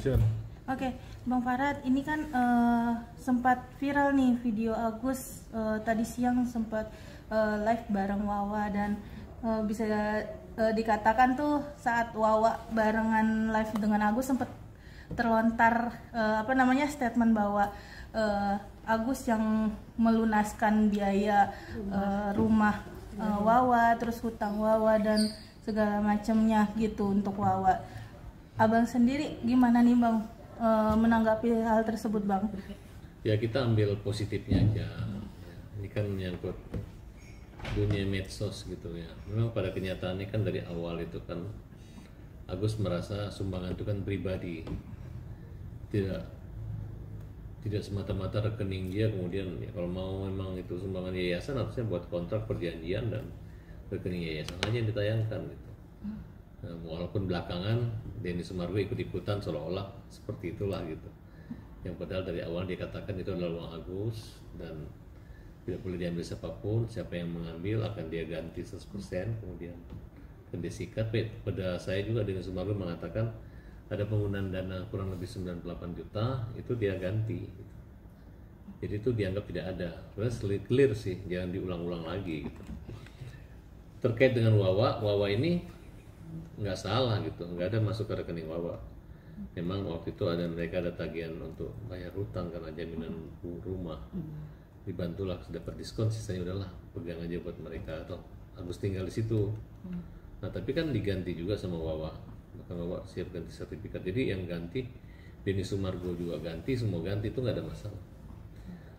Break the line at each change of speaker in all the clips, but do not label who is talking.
Sure.
Oke, Bang Farad, ini kan sempat viral nih video Agus tadi siang sempat live bareng Wawa dan bisa dikatakan tuh saat Wawa barengan live dengan Agus sempat terlontar statement bahwa Agus yang melunaskan biaya rumah Wawa, terus hutang Wawa dan segala macamnya gitu untuk Wawa. Abang sendiri gimana nih Bang menanggapi hal tersebut Bang?
Ya kita ambil positifnya aja. Ini kan menyangkut dunia medsos gitu ya. Memang pada kenyataannya kan dari awal itu kan Agus merasa sumbangan itu kan pribadi, tidak semata-mata rekening dia. Kemudian ya, kalau mau memang itu sumbangan yayasan harusnya buat kontrak perjanjian dan rekening yayasan aja yang ditayangkan gitu. Nah, walaupun belakangan Denny Sumargo ikut-ikutan seolah-olah seperti itulah gitu. Yang padahal dari awal dia katakan itu adalah uang Agus dan tidak boleh diambil siapapun, siapa yang mengambil akan dia ganti 100%, kemudian akan dia sikat. Pada saya juga Denny Sumargo mengatakan ada penggunaan dana kurang lebih 98 juta itu dia ganti gitu. Jadi itu dianggap tidak ada. Sebenarnya clear sih, jangan diulang-ulang lagi gitu. Terkait dengan Wawa ini nggak salah gitu, nggak ada masuk ke rekening Wawa. Memang waktu itu mereka ada tagihan untuk bayar hutang karena jaminan rumah, dibantulah dapat diskon, sisanya udahlah pegang aja buat mereka atau Agus tinggal di situ. Nah tapi kan diganti juga sama Wawa, bahkan Wawa siap ganti sertifikat. Jadi yang ganti Denny Sumargo juga ganti, semua ganti, itu nggak ada masalah.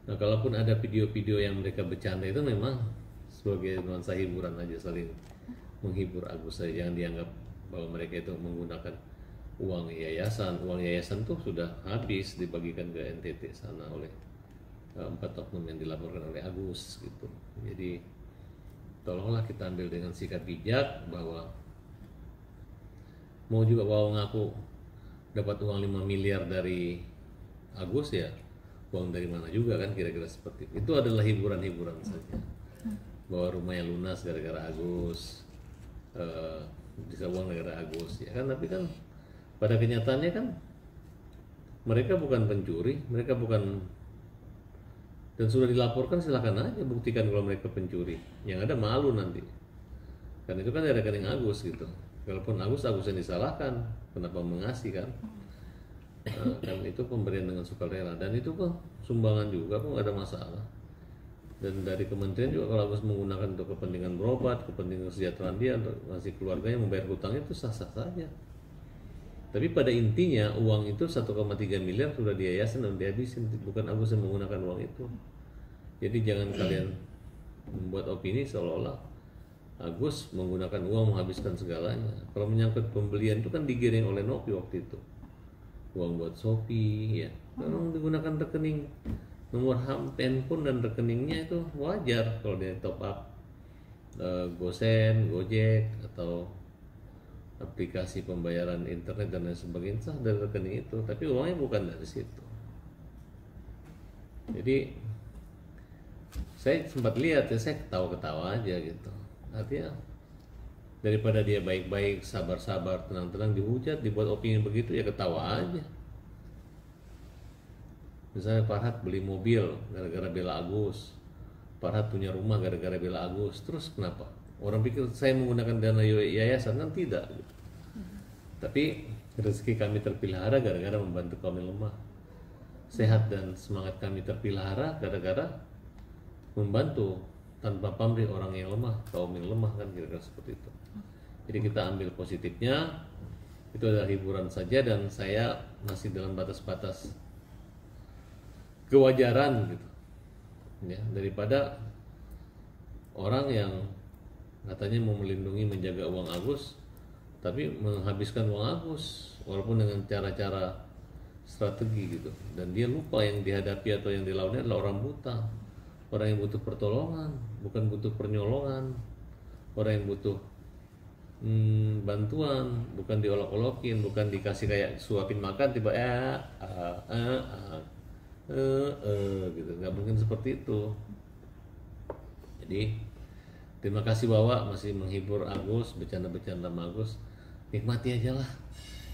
Nah kalaupun ada video-video yang mereka bercanda itu memang sebagai nuansa hiburan aja, saling menghibur Agus saja, yang dianggap bahwa mereka itu menggunakan uang yayasan. Uang yayasan tuh sudah habis dibagikan ke NTT sana oleh 4 oknum yang dilaporkan oleh Agus gitu. Jadi tolonglah kita ambil dengan sikap bijak bahwa mau juga Wawa ngaku dapat uang 5 miliar dari Agus, ya uang dari mana juga kan, kira-kira seperti itu. Itu adalah hiburan-hiburan saja, bahwa rumahnya lunas gara-gara Agus, bisa uang negara Agus ya kan. Tapi kan pada kenyataannya kan mereka bukan pencuri, mereka bukan, dan sudah dilaporkan, silakan aja buktikan kalau mereka pencuri. Yang ada malu nanti, kan itu kan ada rekening Agus gitu. Walaupun Agus yang disalahkan, kenapa mengasih kan? Kan itu pemberian dengan sukarela dan itu kok sumbangan juga, kok nggak ada masalah. Dan dari kementerian juga kalau Agus menggunakan untuk kepentingan berobat, kepentingan kesejahteraan dia, untuk ngasih keluarganya, membayar hutangnya, itu sah-sah saja. Tapi pada intinya uang itu 1,3 miliar sudah diyayasan dan dihabisin, bukan Agus yang menggunakan uang itu. Jadi jangan kalian membuat opini seolah-olah Agus menggunakan uang menghabiskan segalanya. Kalau menyangkut pembelian itu kan digiring oleh Nopi waktu itu, uang buat Shopee ya, memang digunakan rekening nomor handphone dan rekeningnya, itu wajar kalau dia top up GoSend, Gojek atau aplikasi pembayaran internet dan lain sebagainya, sah dari rekening itu, tapi uangnya bukan dari situ. Jadi saya sempat lihat ya, saya ketawa-ketawa aja gitu. Artinya daripada dia baik-baik, sabar-sabar, tenang-tenang, dihujat, dibuat opini begitu, ya ketawa aja. Misalnya Farhad beli mobil gara-gara bela Agus, Farhad punya rumah gara-gara bela Agus, terus kenapa? Orang pikir saya menggunakan dana yayasan, kan tidak gitu. Tapi rezeki kami terpelihara gara-gara membantu kaum yang lemah. Sehat dan semangat kami terpelihara gara-gara membantu tanpa pamrih orang yang lemah, kaum yang lemah, kan kira-kira seperti itu. Jadi kita ambil positifnya, itu adalah hiburan saja, dan saya masih dalam batas-batas kewajaran gitu ya, daripada orang yang katanya mau melindungi, menjaga uang Agus tapi menghabiskan uang Agus walaupun dengan cara-cara strategi gitu, dan dia lupa yang dihadapi atau yang dilawannya adalah orang buta, orang yang butuh pertolongan, bukan butuh pernyolongan, orang yang butuh bantuan, bukan diolok-olokin, bukan dikasih kayak suapin makan tiba gitu, nggak mungkin seperti itu. Jadi terima kasih Wawa masih menghibur Agus, bercanda-bercanda sama Agus, nikmati aja lah.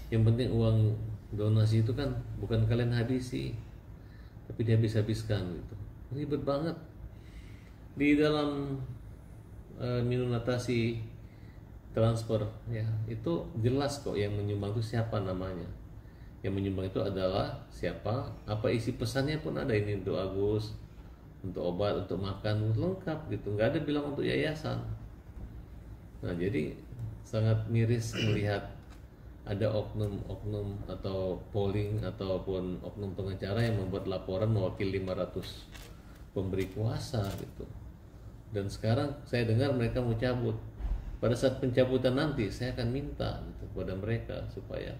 Yang penting uang donasi itu kan bukan kalian habisi, tapi dihabis-habiskan gitu. Ribet banget di dalam minunatasi transfer ya, itu jelas kok yang menyumbang itu siapa namanya. Yang menyumbang itu adalah siapa, apa isi pesannya pun ada, ini untuk Agus, untuk obat, untuk makan, lengkap gitu, nggak ada bilang untuk yayasan. Nah jadi sangat miris melihat ada oknum-oknum atau polling ataupun oknum pengacara yang membuat laporan mewakili 500 pemberi kuasa gitu. Dan sekarang saya dengar mereka mau cabut. Pada saat pencabutan nanti saya akan minta gitu kepada mereka supaya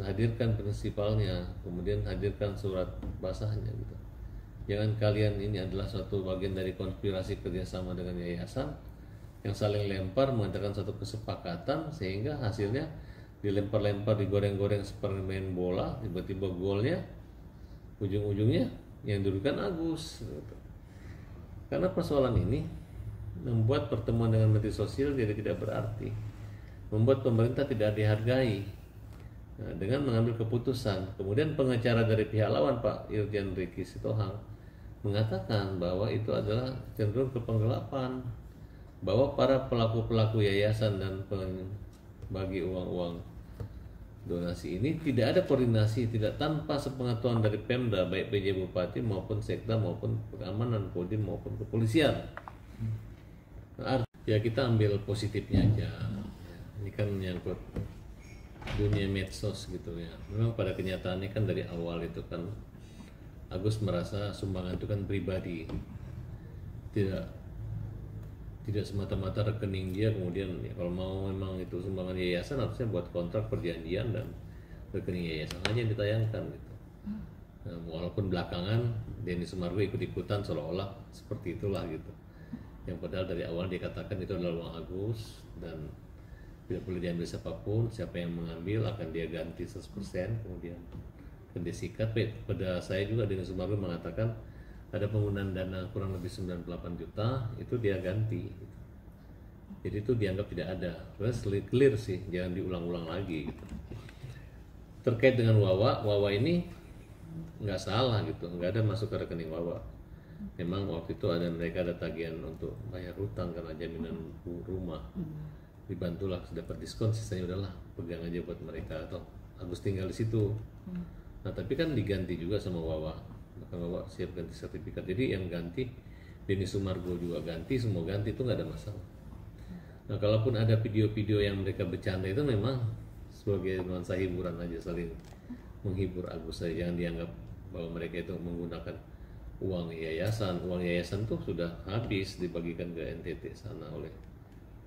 hadirkan prinsipalnya, kemudian hadirkan surat basahnya gitu. Jangan kalian ini adalah suatu bagian dari konspirasi kerjasama dengan yayasan yang saling lempar, mengadakan satu kesepakatan sehingga hasilnya dilempar-lempar, digoreng-goreng seperti main bola, tiba-tiba golnya ujung-ujungnya yang dirugikan Agus gitu. Karena persoalan ini membuat pertemuan dengan Menteri Sosial jadi tidak berarti, membuat pemerintah tidak dihargai. Nah, dengan mengambil keputusan, kemudian pengacara dari pihak lawan Pak Irjen Ricky Sitohang mengatakan bahwa itu adalah cenderung ke penggelapan, bahwa para pelaku-pelaku yayasan dan bagi uang-uang donasi ini tidak ada koordinasi, tidak tanpa sepengetahuan dari Pemda, baik PJ Bupati maupun Sekda maupun keamanan, Kodim maupun kepolisian. Nah, ya kita ambil positifnya aja. Ini kan menyangkut dunia medsos gitu ya. Memang pada kenyataannya kan dari awal itu kan Agus merasa sumbangan itu kan pribadi, tidak semata-mata rekening dia, kemudian ya, kalau mau memang itu sumbangan yayasan harusnya buat kontrak perjanjian dan rekening yayasan aja yang ditayangkan gitu. Nah, walaupun belakangan Denny Sumargo ikut-ikutan seolah-olah seperti itulah gitu, yang padahal dari awal dia katakan itu adalah uang Agus dan tidak boleh diambil siapapun, siapa yang mengambil akan dia ganti 100%, kemudian akan dia sikat. Pada saya juga Denny Sumargo mengatakan ada penggunaan dana kurang lebih 98 juta, itu dia ganti gitu. Jadi itu dianggap tidak ada. Terus clear sih, jangan diulang-ulang lagi gitu. Terkait dengan Wawa ini nggak salah gitu, nggak ada masuk ke rekening Wawa. Memang waktu itu mereka ada tagihan untuk bayar hutang karena jaminan rumah, dibantulah dapat diskon, sisanya udahlah pegang aja buat mereka atau Agus tinggal di situ. Nah tapi kan diganti juga sama Wawa, maka Wawa siap ganti sertifikat. Jadi yang ganti Denny Sumargo juga ganti, semua ganti, itu nggak ada masalah. Nah kalaupun ada video-video yang mereka bercanda itu memang sebagai nuansa hiburan aja, saling menghibur Agus saja, jangan dianggap bahwa mereka itu menggunakan uang yayasan. Uang yayasan tuh sudah habis dibagikan ke NTT sana oleh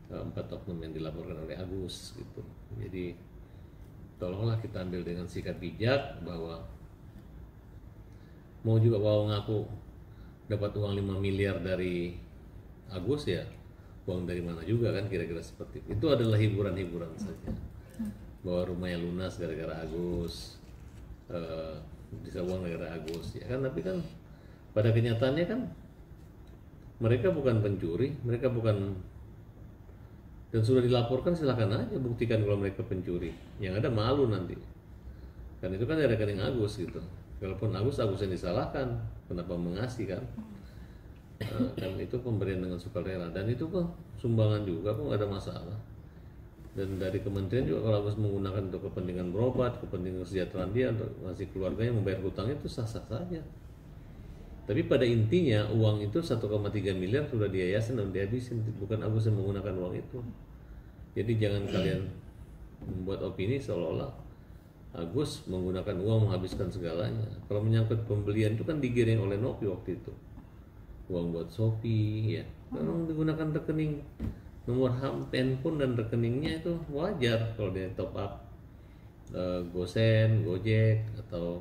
4 oknum yang dilaporkan oleh Agus gitu. Jadi tolonglah kita ambil dengan sikap bijak bahwa mau juga Wawa ngaku dapat uang 5 miliar dari Agus, ya uang dari mana juga kan, kira-kira seperti itu. Itu adalah hiburan-hiburan saja, bahwa rumahnya lunas gara-gara Agus, bisa uang gara-gara Agus ya kan. Tapi kan pada kenyataannya kan mereka bukan pencuri, mereka bukan, dan sudah dilaporkan, silahkan aja buktikan kalau mereka pencuri. Yang ada malu nanti, kan itu kan dari rekening Agus gitu. Kalaupun Agus yang disalahkan, kenapa mengasih kan? Kan itu pemberian dengan sukarela, dan itu kok sumbangan juga, kok nggak ada masalah. Dan dari kementerian juga kalau Agus menggunakan untuk kepentingan berobat, kepentingan kesejahteraan dia, untuk ngasih keluarganya, membayar hutangnya, itu sah-sah saja. Tapi pada intinya uang itu 1,3 miliar sudah diyayasan dan dihabisin, bukan Agus yang menggunakan uang itu. Jadi jangan kalian membuat opini seolah-olah Agus menggunakan uang menghabiskan segalanya. Kalau menyangkut pembelian itu kan digiring oleh Nopi waktu itu, uang buat Shopee ya, memang digunakan rekening nomor handphone dan rekeningnya itu wajar kalau dia top up GoSend, Gojek atau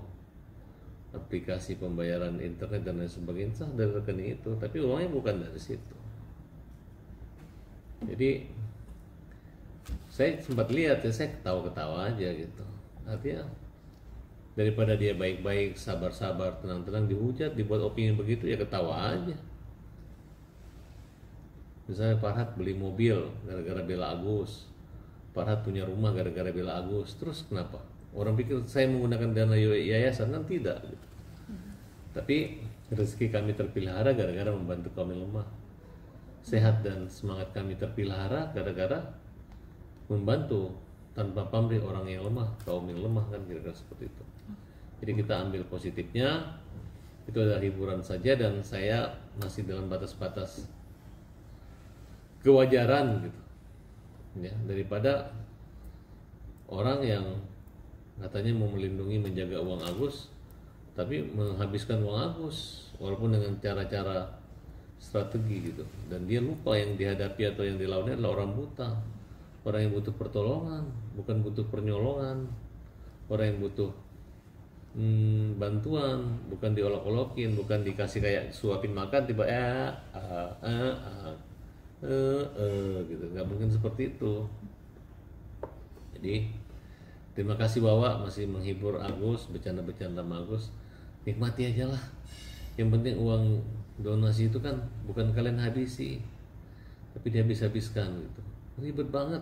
aplikasi pembayaran internet dan lain sebagainya, sah dari rekening itu, tapi uangnya bukan dari situ. Jadi saya sempat lihat ya, saya ketawa-ketawa aja gitu. Artinya daripada dia baik-baik, sabar-sabar, tenang-tenang, dihujat, dibuat opini begitu, ya ketawa aja. Misalnya Farhad beli mobil gara-gara bela Agus, Farhad punya rumah gara-gara bela Agus, terus kenapa? Orang pikir saya menggunakan dana yayasan, kan tidak gitu. Tapi rezeki kami terpelihara gara-gara membantu kaum yang lemah. Sehat dan semangat kami terpelihara gara-gara membantu tanpa pamrih orang yang lemah, kaum yang lemah, kan kira-kira seperti itu. Jadi kita ambil positifnya, itu adalah hiburan saja, dan saya masih dalam batas-batas kewajaran gitu. Ya, daripada orang yang katanya mau melindungi, menjaga uang Agus, tapi menghabiskan uang Agus walaupun dengan cara-cara strategi gitu, dan dia lupa yang dihadapi atau yang dilawannya adalah orang buta, orang yang butuh pertolongan, bukan butuh pernyolongan, orang yang butuh bantuan, bukan diolok-olokin, bukan dikasih kayak suapin makan tiba gitu, nggak mungkin seperti itu. Jadi terima kasih Wawa masih menghibur Agus, bercanda-bercanda sama Agus. Nikmati aja lah. Yang penting uang donasi itu kan bukan kalian habisi, tapi dihabis-habiskan gitu. Ribet banget.